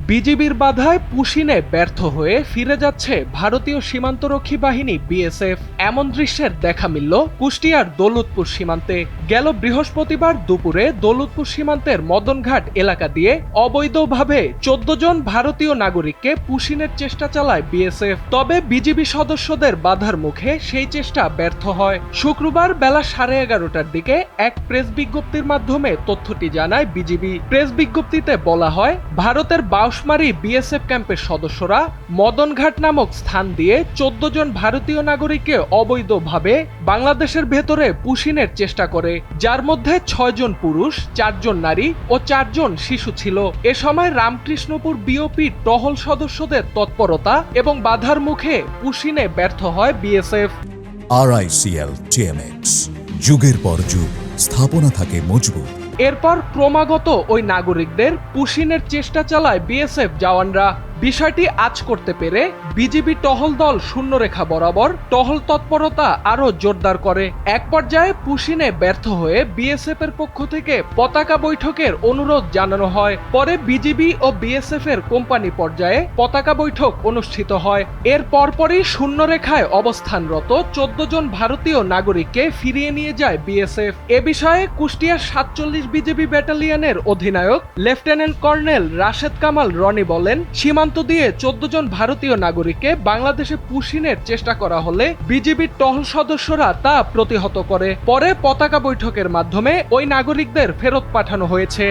বিজিবির বাধায় পুশিনে ব্যর্থ হয়ে ফিরে যাচ্ছে ভারতীয় সীমান্তরক্ষী বাহিনী বিএসএফ। এমন দৃশ্যের দেখা মিলল কুষ্টিয়ার দৌলতপুর সীমান্তে। গেল বৃহস্পতিবার দুপুরে দৌলতপুর সীমান্তের মদনঘাট এলাকা দিয়ে অবৈধভাবে ১৪ জন ভারতীয় নাগরিককে পুশিনের চেষ্টা চালায় বিএসএফ। তবে বিজিবি সদস্যদের বাধার মুখে সেই চেষ্টা ব্যর্থ হয়। শুক্রবার বেলা 11:30টার দিকে এক প্রেস বিজ্ঞপ্তির মাধ্যমে তথ্যটি জানায় বিজিবি। প্রেস বিজ্ঞপ্তিতে বলা হয়, ভারতের বাউশমারী বিএসএফ ক্যাম্পের সদস্যরা মদনঘাট নামক স্থান দিয়ে ১৪ জন ভারতীয় নাগরিককে অবৈধভাবে বাংলাদেশের ভেতরে পুশিনের চেষ্টা করে, যার মধ্যে ৬ জন পুরুষ, ৪ জন নারী ও ৪ জন শিশু ছিল। এ সময় রামকৃষ্ণপুর বিওপি টহল সদস্যদের তৎপরতা এবং বাধার মুখে পুশিনে ব্যর্থ হয় বিএসএফ। RICL TMX, যুগের পর যুগ স্থাপনা থাকে মজবুত। এরপর ক্রমাগত ওই নাগরিকদের পুশিনের চেষ্টা চালায় বিএসএফ জওয়ানরা। বিষয়টি আঁচ করতে পেরে বিজিবি টহল দল শূন্যরেখা বরাবর টহল তৎপরতা আরো জোরদার করে। এক পর্যায়ে পুশিনে ব্যর্থ হয়ে বিএসএফ এর পক্ষ থেকে পতাকা বৈঠকের অনুরোধ জানানো হয়। পরে বিজিবি ও বিএসএফ এর কোম্পানি পর্যায়ে পতাকা বৈঠক অনুষ্ঠিত হয়। এর পরপরই শূন্যরেখায় অবস্থানরত ১৪ জন ভারতীয় নাগরিককে ফিরিয়ে নিয়ে যায় বিএসএফ। এ বিষয়ে কুষ্টিয়ার ৪৭ বিজিবি ব্যাটালিয়নের অধিনায়ক লেফটেন্যান্ট কর্নেল রাশেদ কামাল রনি বলেন, সীমান্ত দিয়ে ১৪ জন ভারতীয় নাগরিককে বাংলাদেশে পুশিনের চেষ্টা করা হলে বিজিবির টহল সদস্যরা তা প্রতিহত করে। পরে পতাকা বৈঠকের মাধ্যমে ওই নাগরিকদের ফেরত পাঠানো হয়েছে।